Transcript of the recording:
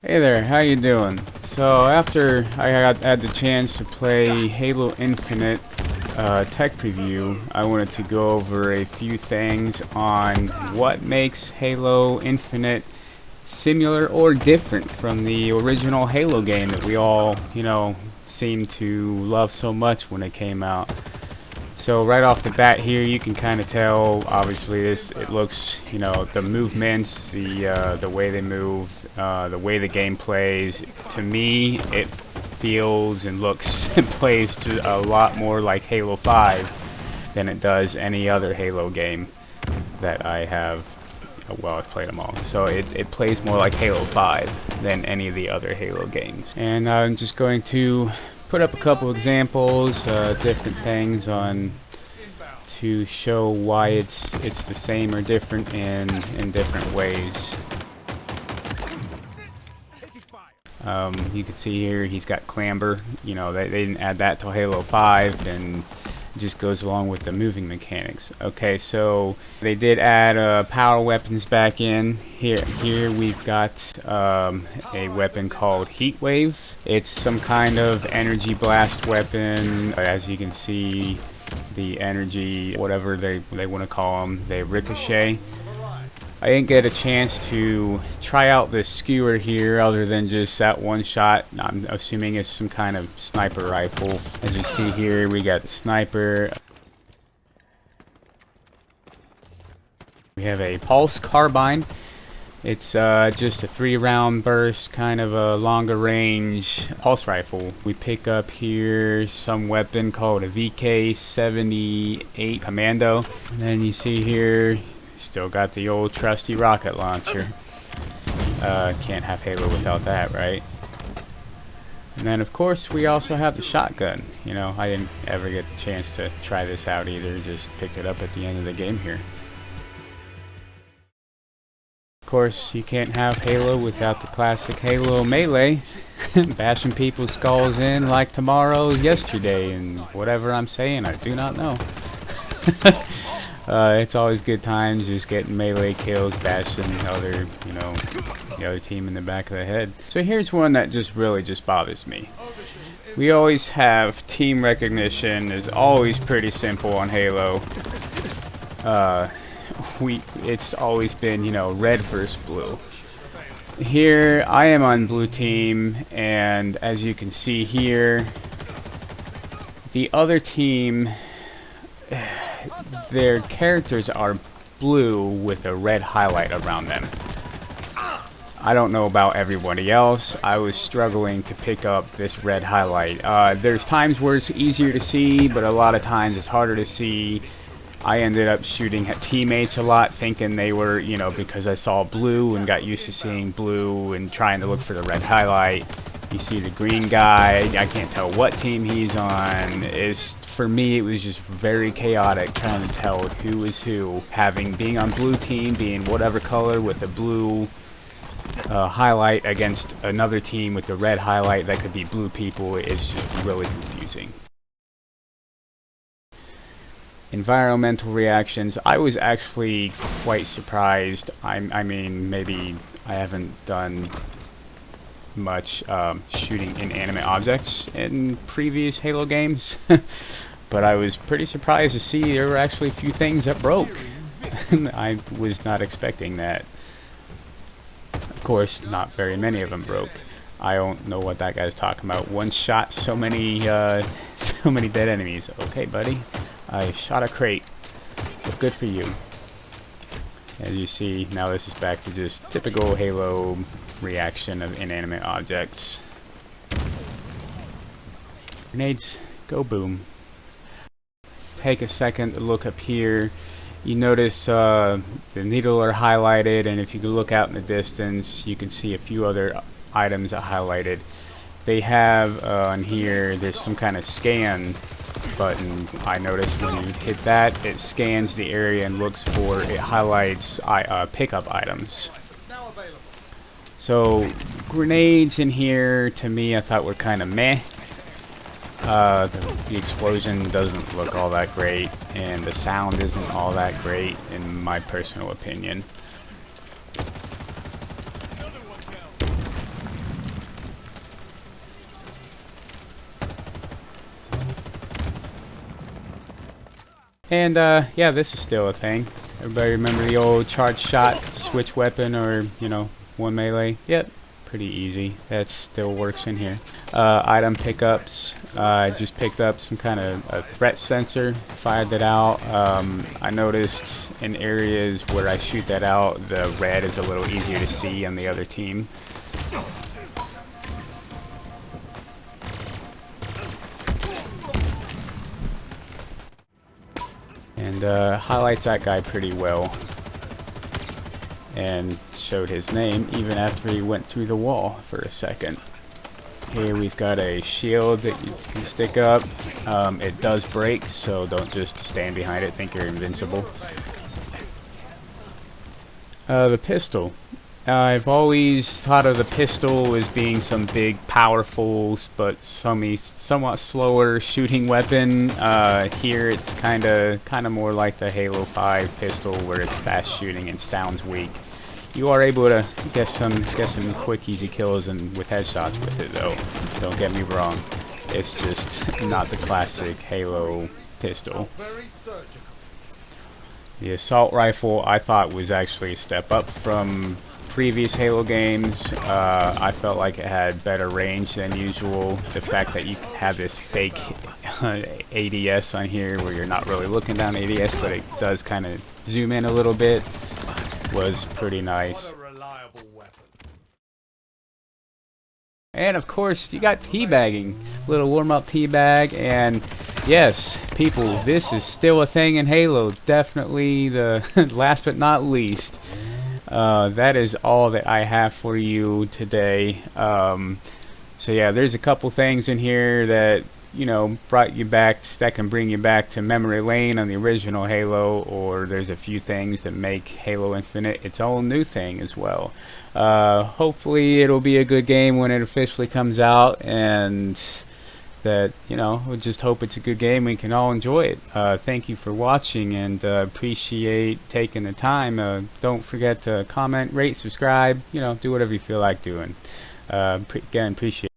Hey there, how you doing? So after had the chance to play Halo Infinite tech preview, I wanted to go over a few things on what makes Halo Infinite similar or different from the original Halo game that we all, seem to love so much when it came out. So right off the bat here, you can kind of tell. Obviously, it looks, the movements, the way they move, the way the game plays. To me, it feels and looks and plays a lot more like Halo 5 than it does any other Halo game that I have. Well, I've played them all. So it plays more like Halo 5 than any of the other Halo games. And I'm just going to put up a couple examples, different things on to show why it's the same or different in different ways. You can see here he's got clamber. They didn't add that till Halo 5, and it just goes along with the moving mechanics. Okay, so they did add power weapons back in. Here we've got a weapon called Heat Wave. It's some kind of energy blast weapon. As you can see, the energy, whatever they want to call them, they ricochet. I didn't get a chance to try out this skewer here other than just that one shot. I'm assuming it's some kind of sniper rifle. As you see here, we got the sniper. We have a pulse carbine. It's just a 3-round burst, kind of a longer range pulse rifle. We pick up here some weapon called a VK-78 Commando. And then you see here, still got the old trusty rocket launcher. Can't have Halo without that, right? And then of course we also have the shotgun. I didn't ever get the chance to try this out either, just picked it up at the end of the game here. Of course, you can't have Halo without the classic Halo melee, bashing people's skulls in like tomorrow's yesterday, and whatever I'm saying, I do not know. It's always good times just getting melee kills, bashing the other team in the back of the head. So here's one that really bothers me. We always have team recognition is always pretty simple on Halo. It's always been, red versus blue. Here, I am on blue team, and as you can see here, the other team, their characters are blue with a red highlight around them. I don't know about everybody else. I was struggling to pick up this red highlight. There's times where it's easier to see, but a lot of times it's harder to see. I ended up shooting at teammates a lot, thinking they were, because I saw blue and got used to seeing blue and trying to look for the red highlight. You see the green guy, I can't tell what team he's on. For me, it was just very chaotic trying to tell who is who. Being on blue team, being whatever color with the blue highlight against another team with the red highlight that could be blue people, is just really confusing. Environmental reactions, I was actually quite surprised. I mean, maybe I haven't done much shooting inanimate objects in previous Halo games, but I was pretty surprised to see there were actually a few things that broke. I was not expecting that. Of course, not very many of them broke. I don't know what that guy's talking about. One shot, so many dead enemies. Okay, buddy. I shot a crate, but good for you. As you see, now this is back to just typical Halo reaction of inanimate objects. Grenades, go boom. Take a second to look up here. You notice the needle are highlighted, and if you can look out in the distance, you can see a few other items that highlighted. They have on here, there's some kind of scan button. I noticed when you hit that, it scans the area and it highlights pickup items. So grenades in here, to me, I thought were kind of meh. The explosion doesn't look all that great, and the sound isn't all that great in my personal opinion. And yeah, this is still a thing. Everybody remember the old charge shot, switch weapon, or you know, one melee? Yep, pretty easy. That still works in here. Item pickups. I just picked up some kind of a threat sensor, fired that out. I noticed in areas where I shoot that out, the red is a little easier to see on the other team. And highlights that guy pretty well. And showed his name even after he went through the wall for a second. Here we've got a shield that you can stick up. It does break, so don't just stand behind it, think you're invincible. The pistol. I've always thought of the pistol as being some big, powerful, but somewhat slower shooting weapon. Here it's kind of more like the Halo 5 pistol, where it's fast shooting and sounds weak. You are able to get some quick, easy kills and with headshots with it, though. Don't get me wrong. It's just not the classic Halo pistol. The assault rifle I thought was actually a step up from previous Halo games. I felt like it had better range than usual. The fact that you have this fake ADS on here where you're not really looking down ADS, but it does kind of zoom in a little bit, was pretty nice. And of course, you got teabagging. Little warm-up teabag, and yes, people, this is still a thing in Halo. Definitely the last but not least. That is all that I have for you today. So yeah, there's a couple things in here that, you know, brought you back, that can bring you back to memory lane on the original Halo, or there's a few things that make Halo Infinite its own new thing as well. Hopefully it'll be a good game when it officially comes out, and that, you know, we'll just hope it's a good game, we can all enjoy it. Thank you for watching, and appreciate taking the time. Don't forget to comment, rate, subscribe, you know, do whatever you feel like doing. Again, appreciate it.